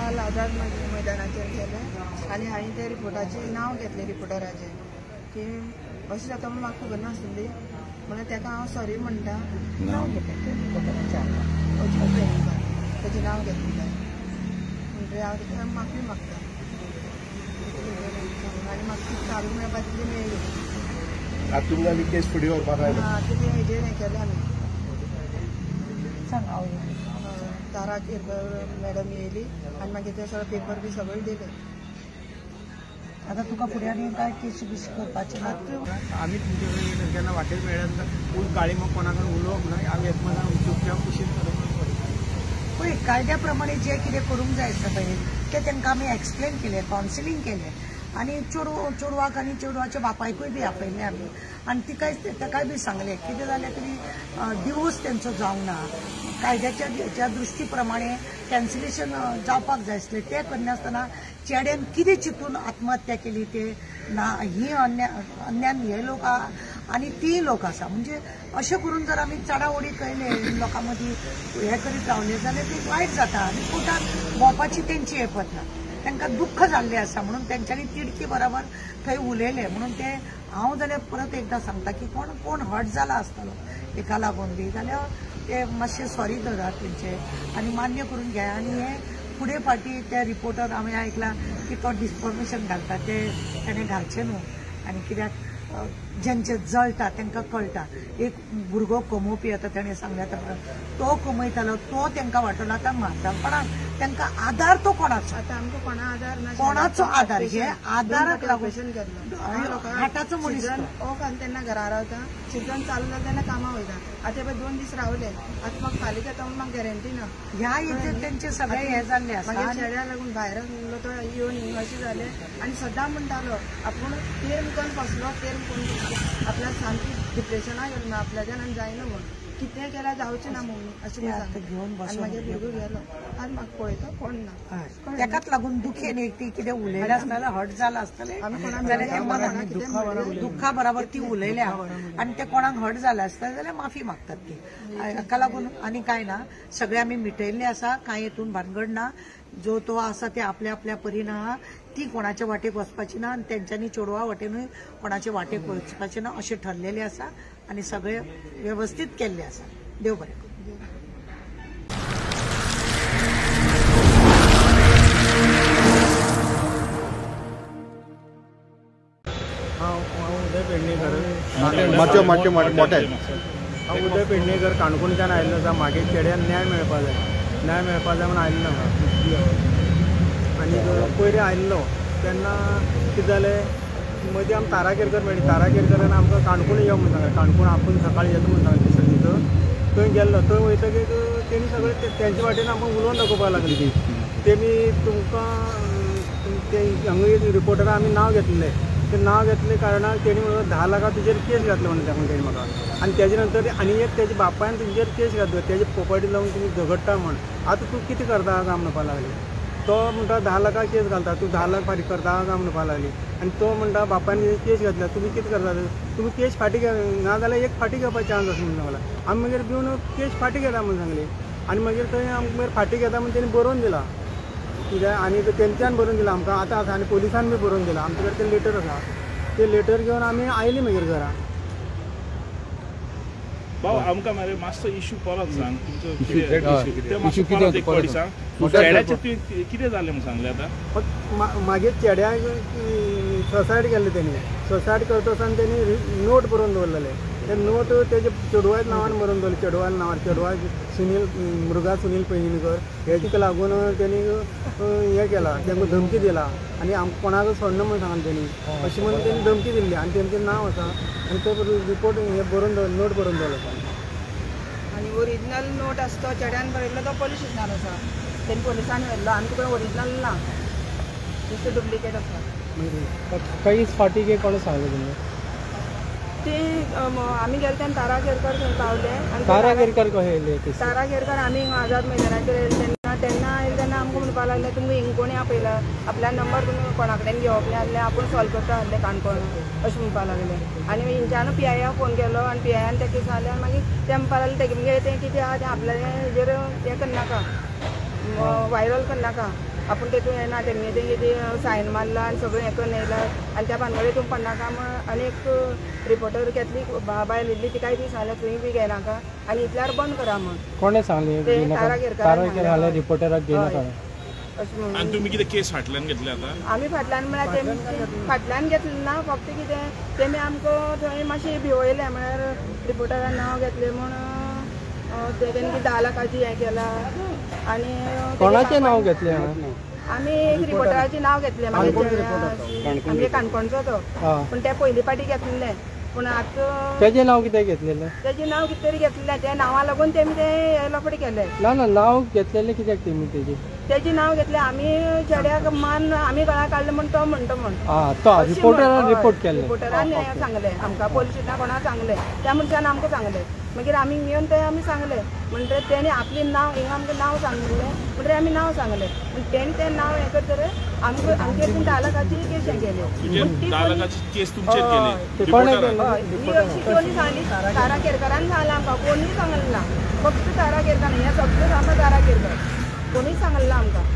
काल आझाद मैदानाचेर गेले आनी हांवें त्या रिपोर्टाचें नांव घेतलें रिपोर्टराचें की अशें जाता म्हूण म्हाका खबर नासली म्हणून ताका हांव सॉरी म्हणटा नांव घेतलें तें रिपोर्टराचें ताचें नांव घेतलें म्हणजे हांव ताका माफी मागता आनी म्हाका चालू मेळपा तितली मेळ्ळी आतां तुमकां आनी केस फुडें व्हरपाक आयला तितलें हेजेर हें केलें आमी सांग हांव तारा केरकर मॅडम येयली आनी मागीर ते सगळे पेपर बी सगळे दिले आता तुका फुडें आनी काय केसी बिशी करपाचें ना आमी तुमचे कडेन केन्ना वाटेर मेळ्ळ्या पूण गाळी मग कोणा कडेन उलोवप ना आमी एकमेकांक चुपचाप कुशीन पळय कायद्या प्रमाणे जें कितें करूंक जाय आसता तें तांकां आमी एक्सप्लेन केलें कावन्सिलींग केलें आनी चेडवाक आनी चेडवाच्या बापायकूय बी आपयलें आमी आनी ताकाय बी सांगलें कितें जालें तरी डिवोर्स तेंचो जावंक ना कायद्याच्या हेच्या दृश्टी प्रमाणे कॅन्सलेशन जावपाक जाय आसलें तें करनासतना चेड्यान कितें चिंतून आत्महत्या केली ते ना ही अन्यान हे लोक आनी ती लोक आसा म्हणजे अशें करून जर आमी चडाओडी कळले लोकां मदीं हे करीत रावले जाल्यार ते वायट जाता आनी कोर्टान भोंवपाची तेंची हेपत ना तांकां दुख्ख जाल्लें आसा म्हणून तेंच्यांनी तिडकी बरोबर थंय उलयलें म्हणून ते हांव जाल्यार परत एकदां सांगता की कोण हर्ट जाला आसतलो हेका लागून बी जाल्यार ते मातशें सॉरी धरात तेंचे आनी मान्य करून घ्या आनी हे फुडें फाटी ते रिपोर्टर हांवें आयकलां की तो डिस्फॉर्मेशन घालता ते ताणें घालचें न्हू आनी कित्याक ज्यांचे जळटा तांकां कळटा एक भुरगो कमोवपी आतां ताणें सांगल्या तो कमयतालो तो तांकां वांटलो आतां म्हातारपणान तांकां आदार तो कोणाचो आतां आमकां कोणा आदार ना कोणाचो आदार हे आदाराक लागून हाटाचो मनीस ओफ आनी तेन्ना घरा रावता सीजन चालू जाता तेन्ना कामां वयता आतां पळय 2 दीस रावले आतां म्हाका फाल्यां येता म्हूण म्हाका गॅरंटी ना ह्या हेजेर तेंचे सगळे हे जाल्ले आसा मागीर चेड्या लागून भायर तो येवन अशें जालें आनी सद्दां म्हणटालो आपूण तेर मुखान फसलो तेर कोण आपल्याक सामकी डिप्रेशनाक गेलो ना आपल्याच्यान आनी जायना म्हूण कितें केल्यार जावचें ना मम्मी अशें घेवन आनी मागीर भुरगो गेलो आनी म्हाका पळयता कोण ना ताकाच लागून दुखेन एक ती कितें उलयलें आसतालें हर्ट जालां आसतलें जाल्यार ते मनान दुख्खा बराबर ती उलयल्या आनी ते कोणाक हर्ट जालें आसतलें जाल्यार माफी मागतात ती हाका लागून आनी कांय ना सगळें आमी मिटयल्लें आसा कांय हेतून भानगड ना जो तो आसा ते आपल्या आपल्या परीन आहा ती कोणाच्या वाटेक वचपाची ना आनी तेंच्यांनी चेडवा वाटेनूय कोणाचे वाटेक वचपाचें ना अशें ठरलेलें आसा आनी सगळें वेवस्थीत केल्लें आसा देव बरें हांव उदय पेडणेकर हांव उदय पेडणेकर काणकोणच्यान आयिल्लो आसा म्हागे चेड्यान न्याय मेळपा जाय म्हणून आयिल्लो आनी पयलीं आयिल्लो तेन्ना कितें जालें मदीं आमी तारा केरकर मेळ्ळी तारा केरकरान आमकां काणकोण यो म्हणून सांगलें काणकोण आपूण सकाळीं येता म्हणून सांगलें दिसा थंय गेल्लो थंय वयतकीर तेणी सगळें तेंचे वाटेन आमकां उलोवन दाखोवपाक लागली ती तेमी तुमकां ते हांगा रिपोर्टरान आमी नांव घेतलें ते नांव घेतले कारणाक तेणी म्हणून 10 लाखां तुजेर केस घातली म्हणून सांगून तेणी म्हाका आनी तेजे नंतर आनी एक तेजे बापायन तुजेर केस घातली तेजे प्रॉपर्टी लावन तुमी झगडटा म्हण आतां तूं कितें करता काय म्हणपा लागली तो म्हणटा 10 लाखां केस घालता तूं 10 लाख फारीक करता काय म्हणपा लागली आनी तो म्हणटा बापायन केस घातल्या तुमी कितें करता तुमी केस फाटी घे ना जाल्यार एक फाटी घेवपाचो चान्स आसा म्हणून सांगला आमी मागीर भिवन केस फाटी घेता म्हणून सांगली आनी मागीर थंय आमकां मागीर फाटी घेता म्हणून तेणी बरोवन दिला कित्याक आनी तेंच्यान बरोवन दिला आमकां आतां आसा आनी पुलिसान बी बरोवन दिला आमचे कडेन तें लेटर आसा ते लेटर घेवन आमी आयली मागीर घरा भाऊ आमकां मरे मातसो इशू परत सांग कितें जालें म्हूण सांगलें आतां मागीर चेड्याक सोसायटी केल्ले तेणी सोसायटी करता आसतना तेणी नोट बरोवन दवरलेले ते नोट तेजे चेडवाच्या नांवान बरोवन दवरले चेडवाच्या नांवार चेडवा मुर्गा सुनील पैंगीणकर हेका लागून तेणी हें केलां तांकां धमकी दिला आनी आमकां कोणाक सोडना म्हणून सांगलें तेणी अशें म्हणून तेणी धमकी दिल्ली आनी तेंचें नांव आसा आनी तो रिपोर्ट हें बरोवन दवर नोट बरोवन दवरलो आसा आनी ओरिजिनल नोट आसा तो चेड्यान बरयल्लो तो पुलीस स्टेशनार आसा तेणी पुलिसान व्हेल्लो आमचे कडेन ओरिजिनल ना दुसरें डुप्लिकेट आसा काही फाटी घे कोण सांगलें तुमकां ती आमी गेले तेन्ना तारा केरकर थंय पावले आनी तारा केरकर कशें येयले तारा केरकर आमी आझाद मैदानाचेर येयले तेन्ना आयले तेन्ना आमकां म्हणपाक लागले तुमकां हिंग कोणी आपयला आपल्या नंबर तुमी कोणा कडेन घेवप ना जाल्यार आपूण सॉल्व करता आसले काणकोण अशें म्हणपाक लागले आनी हेंच्यान PIA फोन केलो आनी PIAन ते केस जाले आनी मागीर ते म्हणपाक लागले तेगे तें कितें आहा तें आपल्या हेजेर हें करनाका वायरल करनाका आपण तेतून येना त्यांनी ते कितें सायन मारला आनी सगळें हें करून येयला आनी त्या भानगडीत तूं पडनाका म्हण आनीक रिपोर्टर केथली बायल येयल्ली तिकाय बी सांगलें तुवें बी घेयनाका आनी इतल्यार बंद करा म्हण कोणे सांगले ते तारा केरकारान रिपोर्टराक घेयनाका अशें म्हणून आणि तुम्ही किती केस फाटल्यान घेतले आता आमी फाटल्यान म्हळ्यार तेमी फाटल्यान घेतलें ना फक्त कितें तेमी आमकां थंय मातशें भिवयलें म्हळ्यार रिपोर्टरान नांव घेतलें म्हण तेणी 10 लाखाची हें केला आनी कोणाचें नांव घेतलें आमी एक रिपोर्टराचें नांव घेतलें आमगे काणकोणचो तो पूण ते पयली फाटी घेतलें पूण आतां तेजें नांव कित्याक घेतलेलें तेजें नांव कितें तरी घेतलें त्या नांवा लागून तेमी तें लफडी केलें ना नांव घेतलेलें कित्याक तेमी तेजें नांव घेतलें आमी चेड्याक मान आमी गळा काडलें म्हण तो म्हणटा म्हण तो रिपोर्टरान रिपोर्ट केलें रिपोर्टरान सांगलें आमकां पोलिसांना कोणाक सांगलें त्या मनशान आमकां सांगलें मागीर आमी येवन ते आमी सांगलें म्हणटकीर तेणी आपलें नांव हिंगा आमकां नांव सांगलें म्हणटकीर आमी नांव सांगलें तेणी तें नांव हें करतकीर आमचेर 10 लाखाची केस हें केली 10 लाखाची केस तुमचेर केली कोणी सांगली तारा केरकारान सांगलें आमकां कोणूय सांगलें ना फक्त तारा केरकार हें सगळें आमकां तारा केरकार कोणूय सांगलें ना आमकां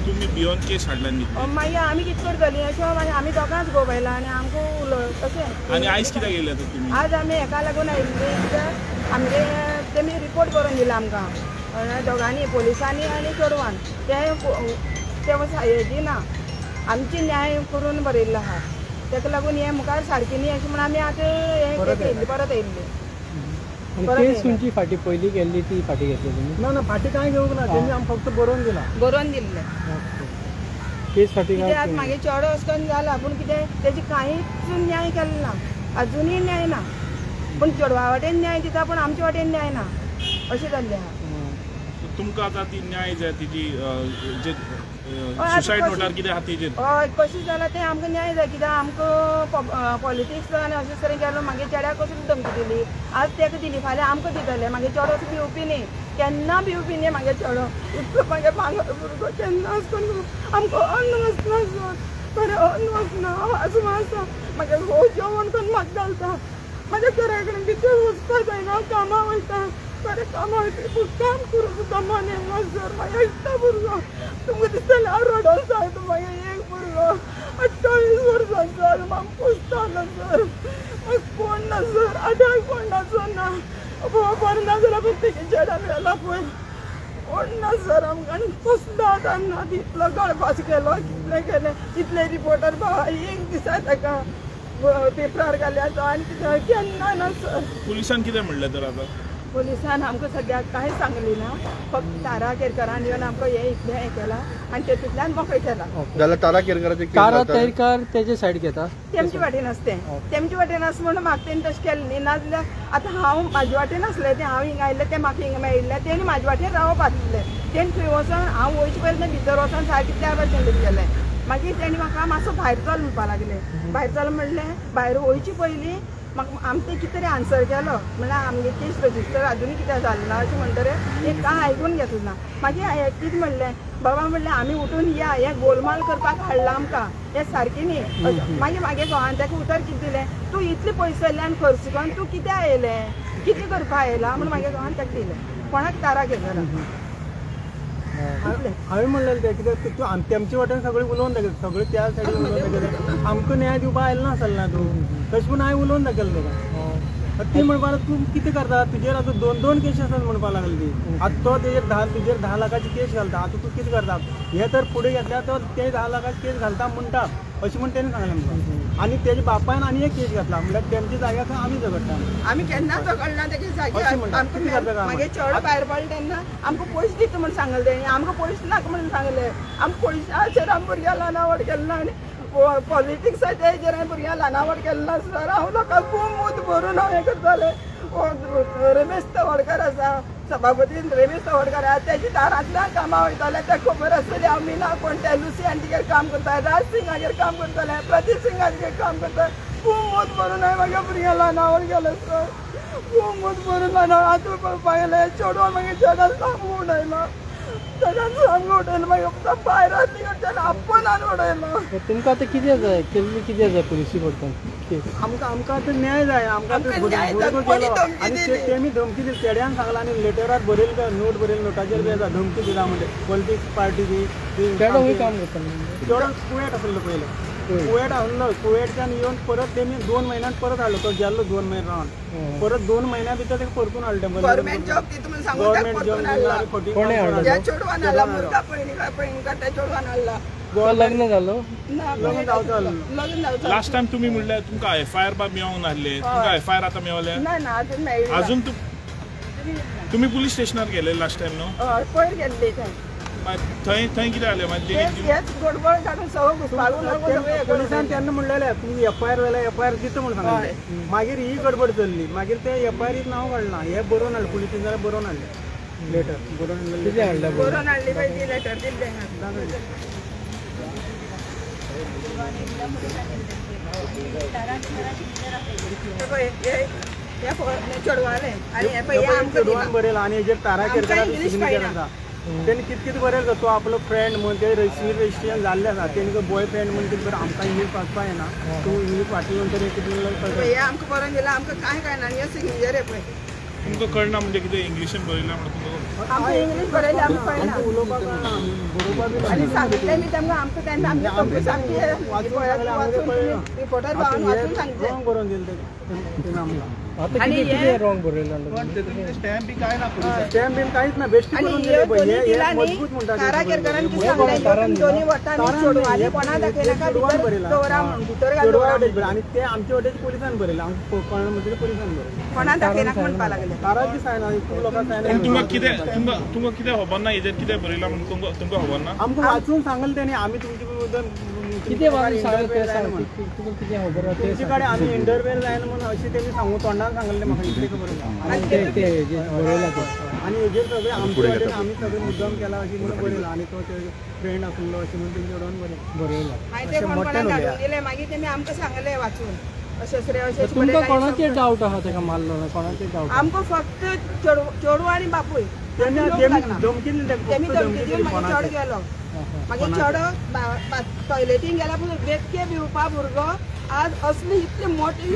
तुम्ही बियॉन्ड केस हाडल्यान घेतली मागीर आमी कितें करतलीं अशें मागीर आमी दोगांच गोवयला आनी आमकां उलय अशें आणि आयज कित्याक येयले आता तुम्ही आज आमी हेका लागून आयिल्ली कित्याक आमगे तेमी रिपोर्ट करून दिला आमकां दोगांनी पोलिसांनी आनी चेडवान ते हेजी ना आमची न्याय करून बरयल्लो आहा तेका लागून हें मुखार सारकी न्ही अशें म्हणून आमी आतां हें येयल्ली परत येयल्ली केस तुमची फाटी पयली गेल्ली ती फाटी घेतली ना फाटी काय घेवंक ना तेमी आमकां फक्त बरोवन दिल्लें केस फाटी कित्याक आतां म्हागे चेडो अशें करून जाला पूण कितें तेजी कांयच न्याय केलो ना अजुनूय न्याय ना पूण चेडवा वाटेन न्याय दिता पूण आमचे वाटेन न्याय ना अशें जाल्लें आहा तुमकां आतां ती न्याय जाय तिजी जे सुसायड नोटार कितें आहा तेजेर हय कशें जालां तें आमकां न्याय जाय कित्याक आमकां पॉलिटिक्स आनी अशें तरेन केलो मागे चेड्याक कशी धमकी दिली आज तेका दिली फाल्यां आमकां दितले मागे चेडो भिवपी न्ही केन्ना भिवपी न्ही मागे चेडो इतलो मागे भांगर भुरगो केन्ना अशें करून आमकां अन्न वचना सर बरें अन्न वचना वास आसा मागे घोव जेवण करून म्हाका घालता म्हाज्या घरा कडेन भितर वचपा जायना कामां वयता बरें कामां वयता पूण काम करूं सुद्दां मन येना सर म्हागे एकटो भुरगो तुमकां दिसतलें हांव रडोन सांगता म्हागे एक भुरगो 28 वर्सांचो आनी म्हाका पोसतालो सर म्हाका कोण ना सर आठांक कोणाचो ना बरो ना जाल्यार पूण तेगे चेड्या मेला पळय कोण ना सर आमकां आनी कसलो आदार ना इतलो गळपास केलो कितलें केलें इतले रिपोर्टर बाबा एक दिसा ताका पेपरार घाल्याचो आनी कितें केन्ना ना सर पुलिसान कितें म्हणलें तर आतां पुलिसान आमकां सद्याक कांय सांगली ना फक्त तारा केरकारान येवन आमकां हे इतलें हें केलां आनी तेतूंतल्यान मोकळें केलां जाल्यार तारा केरकाराचे तारा केरकार तेजे सायड घेता तेमचे वाटेन आसतें तेमचे वाटेन आसा म्हणून म्हाका तेणी तशें केलें न्ही नाजाल्यार आतां हांव म्हाजे वाटेन आसलें तें हांव हिंगा आयिल्लें तें म्हाका हिंगा मेळिल्लें तेणी म्हाजे वाटेन रावप आसलें तेणी थंय वचोन हांव वयचे पयलीं भितर वचोन सारकें त्या भाशेन केलें मागीर तेणी म्हाका मातसो भायर चल म्हणपा लागलें भायर चल म्हणलें भायर वयचे पयलीं म्हाका आमचे कितें तरी आन्सर केलो म्हळ्यार आमगे केस रजिस्टर अजुनूय कितें जालें ना अशें म्हणटरें एक कांय आयकून घेतलें ना मागीर हांवें कितें म्हणलें बाबा म्हणलें आमी उठून या हें गोलमाल करपाक हाडलां आमकां हें सारकें न्ही मागीर म्हागे घोवान ताका उतर कितें दिलें तूं इतले पयशे आयल्यान खर्च करून तूं कित्याक आयलें कितें करपाक आयला म्हूण म्हागे घोवान ताका दिलें कोणाक तारा घेतला हांवें म्हणलें तें कित्याक तेमचे वाटेन सगळें उलोवन दाखयलें सगळें त्या सायडीन उलोवन दाखयलें आमकां न्याय दिवपा आयलो नासलें ना तूं तशें पूण हांवें उलोवन दाखयलें तेका ती म्हणपा लागली तूं कितें करता तुजेर आतां दोन केस आसात म्हणपा लागली ती आतां तो तुजेर 10 लाखाची केस घालता आतां तूं कितें करता हे तर फुडें घेतल्यार तो ते 10 लाखाची केस घालता म्हणटा अशें म्हण तेणें सांगलें आमकां आनी तेजे बापायन आनी एक केस घातला म्हणल्यार तेमच्या जाग्यार आमी झगडटा आमी केन्ना झगडना तेगे जाग्यार आमकां मागे चेडो भायर पडलो तेन्ना आमकां पयशे दिता म्हूण सांगलें तेणी आमकां पयशे नाका म्हणून सांगलें आमकां पयशाचेर आमी भुरग्यां लानावड केलें ना आनी पॉलिटिक्साच्या हेजेर हांवें भुरग्यां लानावड केलें ना सर हांव लोकांक खूब मूत भरून हांव हें करतालें रमेश तवडकर आसा सभापती रमेश तवडकर आसा तेजी दारांतल्यान कामां वयतालें तें खबर आसतली हांव मिना कोण तें लुसी आंटीगेर काम करता राज सिंगागेर काम करतालें प्रदीप सिंगागेर काम करता खूब मूत भरून हांवें म्हागे भुरग्यां लानावड केलें सर खूब मूत भरून लानावड आतां पळोवपाक गेलें चेडो मागीर चेड्यान सांगून उडयलो चेड्यान सांगून उडयलो मागीर भायर कडच्यान आपोवन उडयलो तुमकां आतां कितें जाय केल्ली कितें जाय पुलिसी कोर्टान आमकां तो न्याय जाय आमकां केलो आनी तेमी धमकी दिली चेड्यान सांगला आनी लेटरार बरयली काय नोट बरयली नोटाचेर बी येता धमकी दिला म्हणजे पॉलिटिक्स पार्टीची चेडो काम करता चेडो कुवेट आसलो पयलो कुवेट आसलो कुवेटच्यान येवन परत तेमी 2 महिन्यान परत हाडलो तो गेल्लो 2 महिने रावन परत 2 महिन्या भितर तेका परतून हाडले गव्हर्नमेंट जॉब ती तुम्ही सांगू गव्हर्नमेंट जॉब कोणी हाडलो या चोडवान हाडला मुलगा पळयणी त्या चोडवान हाडला लग्न जालो लग्न जावचं लास्ट टाइम तुम्ही म्हणले तुमकां FIR बा मेळोंक नासले तुमकां FIR आतां मेळले ना ना अजून मेळ्ळी ना. अजून तुम्ही पुलीस स्टेशनार गेले लास्ट टाइम न्हू हय पयर गेल्ली थंय थंय कितें जालें मागीर हेच गडबड काडून सगळं घुसपागून पोलिसान तेन्ना म्हणलेले तुम्ही FIR जाल्यार FIR दिता म्हणून सांगले मागीर ही गडबड चल्ली मागीर ते FIR नांव काडना हे बरोवन हाडलें पुलिसांनी जाल्यार बरोवन हाडलें लेटर बरोवन हाडली पाहिजे लेटर दिल्ले चोडवाले आणि हे पळय आमकां चेडवान बरयला आनी हेजेर तारा केरकराक सिग्नेचर आसा तेणी कितें बरयला तो आपलो फ्रेंड म्हण ते रजिस्ट्रेशन जाल्लें आसा तेणी बॉय फ्रेंड म्हण कितें बरें आमकां इंग्लीश वाचपा येना तूं इंग्लीश वाचून तरी कितें हे आमकां बरोवन दिला आमकां कांय कळना आनी सिग्नेचर पळय तुमकां कळना म्हणजे कितें इंग्लिशीन बरयला म्हणून तुमकां आमकां इंग्लीश बरयलें आमकां कळना उलोवपाक कळना बरोवपाक बी आनी सांगितलें मी तेमकां आमकां तेन्ना आमची कंप्लेन सामकी रिपोर्टर पावन वाचून सांगचे रॉंग बरोवन दिलें तेणी आमकां आनी हे रॉंग बरयला स्टॅम्प बी काय ना स्टॅम्प बीन कांयच ना बेश्टी आनी करून हे दिले दोनी हे दिला न्ही मजबूत म्हणटा तारा केरकरान कितें सांगलें दोनी वटांनी चोडवाले कोणा दाखयनाका भितर दवरा म्हणून भितर घाल दवरा वटेच आणि ते आमच्या वटेच पोलिसान बरयले आमकां कळना म्हणजे पोलिसान बरयले कोणा दाखयनाका म्हणपा लागले ताराच बी सायना खूब लोकां सायना पूण तुमकां कितें खबर ना हेजेर कितें बरयला म्हणून तुमकां खबर ना आमकां वाचून सांगले तेणी आमी तुमचे कितें वाचून सांगलें तुका कितें खबर आसा तुमचे कडेन आमी इंटरव्यूर जायना म्हणून अशें तेणी सांगू तोंडान सांगलें म्हाका इतलें खबर आसा आनी हेजेर सगळें आमचे वटेन आमी सगळें मुद्दाम केला अशी म्हणून बरयला आनी तो फ्रेंड आसलो अशें म्हणून तेणी चेडवान बरयला मागीर ते कोण कोणाक धाडून दिले मागीर तेमी आमकां सांगलें वाचून अशें रे अशें तुमकां कोणाचेर डावट आहा तेका मारलो ना कोणाचेर डावट आमकां फक्त चेडवा आनी बापूय तेमी धमकी दिली तेमी धमकी दिवन मागीर चेडो गेलो मागीर चेडो टॉयलेटीन गेल्या पूण बेतके भिवपा भुरगो आज असली इतली मोठी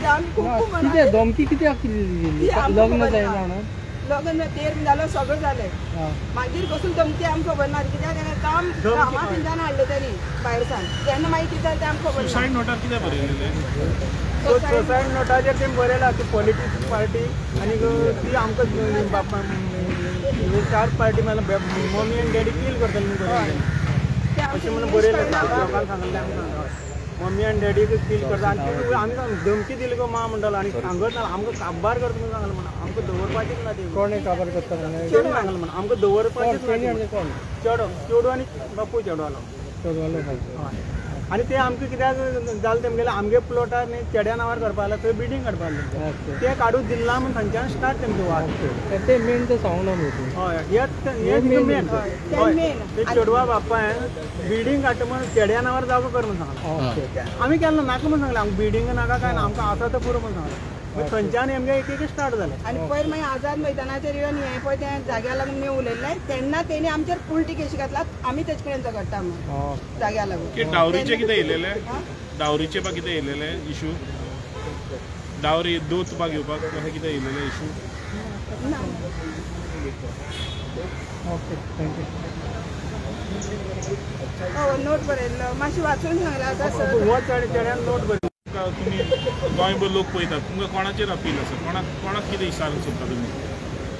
आमी खूब कितें धमकी कित्याक दिली लग्न जायना म्हणून लग्न तेर जालो सगळें जालें मागीर कसली धमकी आमकां खबर ना कित्याक तेणें काम कामा पिंजान हाडलें तेणी भायरसान तेन्ना मागीर कितें जालें तें आमकां खबर ना सुसायड नोटार कितें बरयलेलें सोसायटी नोटाचेर तेमी बरयला ती पॉलिटिक्स पार्टी आनी ती आमकां 4 पार्टी म्हणल्यार मम्मी आनी डॅडी किल करतले म्हणून बरयलें अशें म्हणून बरयलें लोकांक सांगलें आमकां मम्मी आनी डॅडीक किल करता आनी आमी धमकी दिली गो मा म्हणटालो आनी सांगत ना आमकां काबार करता म्हणून सांगलें म्हणून आमकां दवरपाचीच ना ती कोणे काबार करता तेणी सांगलें म्हणून आमकां दवरपाचीच ना कोण चेडो आनी बापूय चेडो आलो चेडवालो आनी ते आमकां कित्याक जालें तेमगेलें आमगे प्लॉटार न्ही चेड्या नांवार करपा लागला थंय बिल्डींग काडपा लागलें ते काडून दिला म्हणून थंयच्यान स्टार्ट तेमचो वाद ते मेन ते सांगना न्हू हय हेच मेन हय ते चेडवा बापायन बिल्डींग काडटा म्हणून चेड्या नांवार जागो कर म्हणून सांगलें आमी केन्ना नाका म्हणून सांगलें आमकां बिल्डींग नाका काय ना आमकां आसा तो पुरो म्हणून सांगलें मागीर थंयच्यान आमगे एक स्टार्ट जालें आनी पयर मागीर आझाद मैदानाचेर येवन हें पळय तें जाग्या लागून मी उलयल्लें तेन्ना तेणी आमचेर उलटी केशी घातलात आमी तेजे कडेन झगडटा म्हणून जाग्या लागून डावरीचे कितें येयलेलें डावरीचे बा कितें येयलेलें इशू डावरी दोत बा घेवपाक अशें कितें येयलेलें इशू ओके थँक्यू नोट बरयल्लो मातशें वाचून सांगला आतां सर हो चेड्यान नोट बरी तुमी गोंयभर लोक पळयतात तुमकां कोणाचेर अपील आसा कोणाक कितें इशारो सोदता तुमी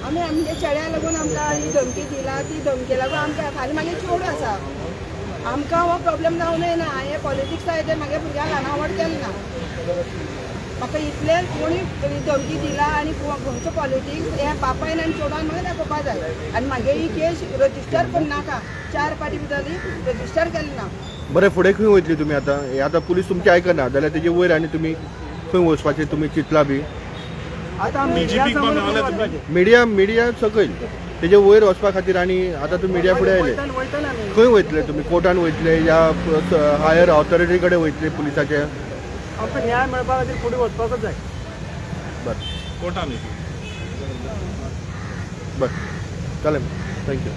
आमी आमच्या चेड्या लागून आमकां ही धमकी दिला ती धमकी लागून आमकां खाली मागीर चेडूं आसा आमकां हो प्रॉब्लेम जावं ना हें पॉलिटिक्स आहे ते म्हागे भुरग्यांक अनावड केलें ना म्हाका इतलें कोणी धमकी दिला आनी खंयचो पॉलिटिक्स हें बापायन आनी चेडवान म्हाका दाखोवपा जाय आनी म्हागे ही केस रजिस्टर पूण नाका 4 पाटी भितरली रजिस्टर केली ना बरें फुडें खंय वयतली तुमी आतां पुलीस तुमची आयकना जाल्यार तेजे वयर आनी तुमी खंय वचपाचें तुमी चिंतला बी आतां मिडिया सकयल तेजे वयर वचपा खातीर आनी आतां तूं मिडिया फुडें आयले खंय वयतले तुमी कोर्टान वयतले या हायर ऑथॉरिटी कडेन वयतले पुलिसाचे आमकां न्याय मेळपा खातीर फुडें वचपाकूच जाय कोर्टान बरें जालें थँक्यू